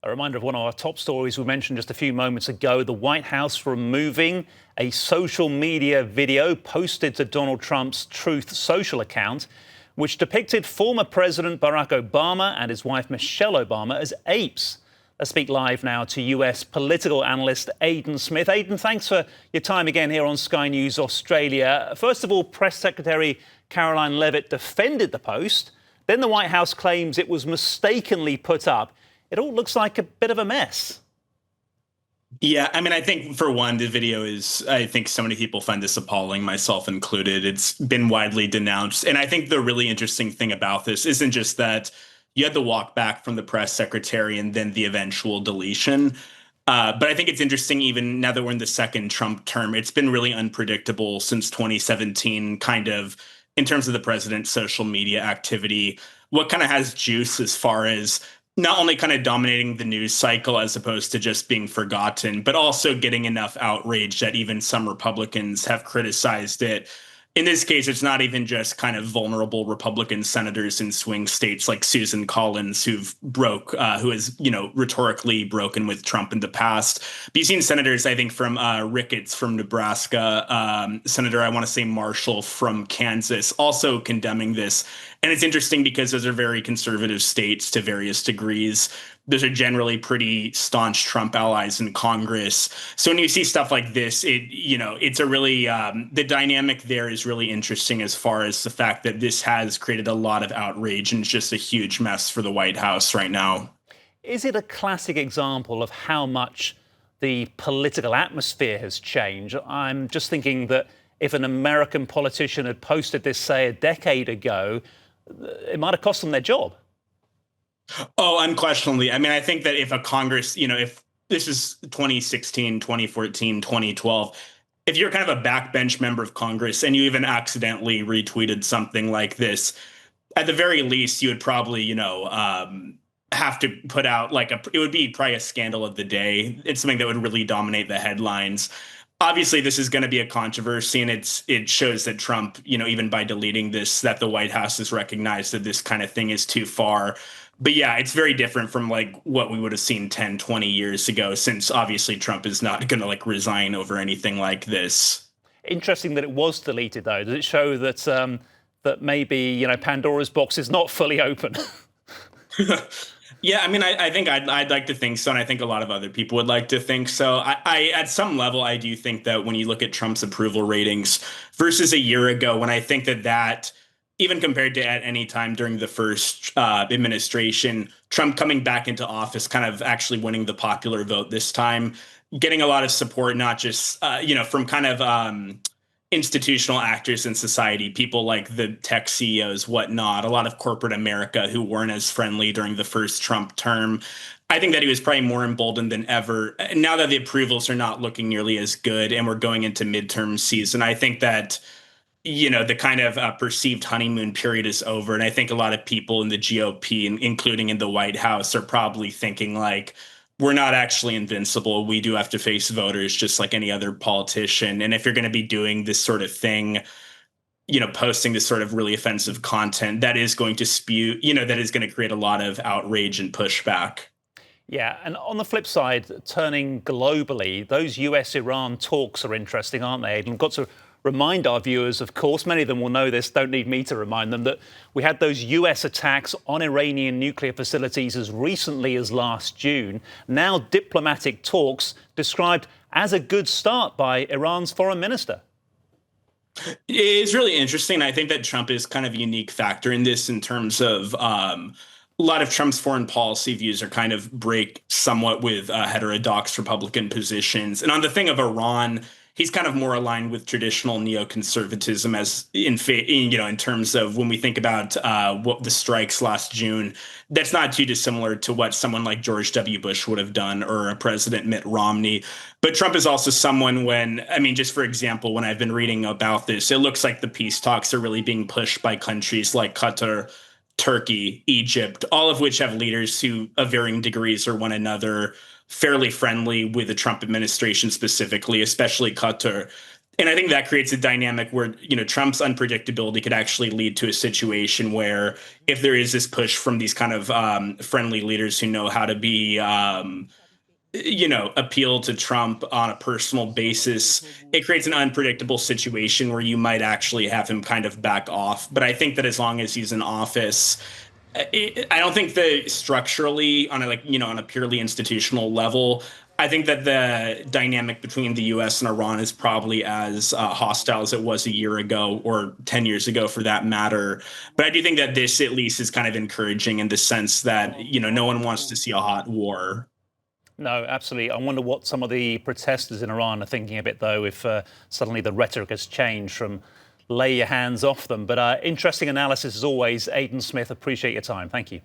A reminder of one of our top stories we mentioned just a few moments ago, the White House removing a social media video posted to Donald Trump's Truth Social account, which depicted former President Barack Obama and his wife Michelle Obama as apes. Let's speak live now to US political analyst Aidan Smith. Aidan, thanks for your time again here on Sky News Australia. First of all, Press Secretary Caroline Leavitt defended the post. Then the White House claims it was mistakenly put up. It all looks like a bit of a mess. Yeah, I mean, I think for one, the video I think so many people find this appalling, myself included. It's been widely denounced. And I think the really interesting thing about this isn't just that you had the walk back from the press secretary and then the eventual deletion. But I think it's interesting, even now that we're in the second Trump term, it's been really unpredictable since 2017, kind of in terms of the president's social media activity, what kind of has juice as far as not only kind of dominating the news cycle as opposed to just being forgotten, but also getting enough outrage that even some Republicans have criticized it. In this case, it's not even just kind of vulnerable Republican senators in swing states like Susan Collins, who has, rhetorically broken with Trump in the past. But you've seen senators, I think, from Ricketts from Nebraska, Senator, I want to say Marshall from Kansas, also condemning this. And it's interesting because those are very conservative states to various degrees. Those are generally pretty staunch Trump allies in Congress. So when you see stuff like this, it's a really the dynamic there is really interesting as far as the fact that this has created a lot of outrage and it's just a huge mess for the White House right now. Is it a classic example of how much the political atmosphere has changed? I'm just thinking that if an American politician had posted this, say, a decade ago, it might have cost them their job. Oh, unquestionably. I mean, I think that if a Congress, if this is 2016, 2014, 2012, if you're kind of a backbench member of Congress and you even accidentally retweeted something like this, at the very least, you would probably, have to put out it would be probably a scandal of the day. It's something that would really dominate the headlines. Obviously, this is going to be a controversy, and it shows that Trump, even by deleting this, that the White House has recognized that this kind of thing is too far. But yeah, it's very different from what we would have seen 10, 20 years ago, since obviously Trump is not going to resign over anything like this. Interesting that it was deleted, though. Does it show that that maybe, Pandora's box is not fully open? Yeah, I mean, I think I'd like to think so, and I think a lot of other people would like to think so. I at some level, I do think that when you look at Trump's approval ratings versus a year ago, when I think that even compared to at any time during the first administration, Trump coming back into office, kind of actually winning the popular vote this time, getting a lot of support, not just, from kind of institutional actors in society, people like the tech CEOs, whatnot, a lot of corporate America who weren't as friendly during the first Trump term. I think that he was probably more emboldened than ever. Now that the approvals are not looking nearly as good and we're going into midterm season, I think that the kind of perceived honeymoon period is over. And I think a lot of people in the GOP, including in the White House, are probably thinking we're not actually invincible. We do have to face voters just like any other politician. And if you're going to be doing this sort of thing, posting this sort of really offensive content, that is going to that is going to create a lot of outrage and pushback. Yeah, and on the flip side, turning globally, those US-Iran talks are interesting, aren't they? And we've got to remind our viewers, of course, many of them will know this, don't need me to remind them, that we had those US attacks on Iranian nuclear facilities as recently as last June. Now diplomatic talks described as a good start by Iran's foreign minister. It's really interesting. I think that Trump is kind of a unique factor in this in terms of a lot of Trump's foreign policy views are kind of break somewhat with heterodox Republican positions. And on the thing of Iran, he's kind of more aligned with traditional neoconservatism as in terms of when we think about what the strikes last June, that's not too dissimilar to what someone like George W. Bush would have done or President Mitt Romney. But Trump is also someone just for example, when I've been reading about this, it looks like the peace talks are really being pushed by countries like Qatar, Turkey, Egypt, all of which have leaders who, of varying degrees, are one another fairly friendly with the Trump administration specifically, especially Qatar. And I think that creates a dynamic where, Trump's unpredictability could actually lead to a situation where if there is this push from these kind of friendly leaders who know how to be, appeal to Trump on a personal basis, it creates an unpredictable situation where you might actually have him kind of back off. But I think that as long as he's in office, I don't think that structurally on a on a purely institutional level, I think that the dynamic between the U.S. and Iran is probably as hostile as it was a year ago or 10 years ago, for that matter. But I do think that this at least is kind of encouraging in the sense that no one wants to see a hot war. No, absolutely. I wonder what some of the protesters in Iran are thinking a bit, though, if suddenly the rhetoric has changed from lay your hands off them. But interesting analysis as always. Aidan Smith, appreciate your time. Thank you.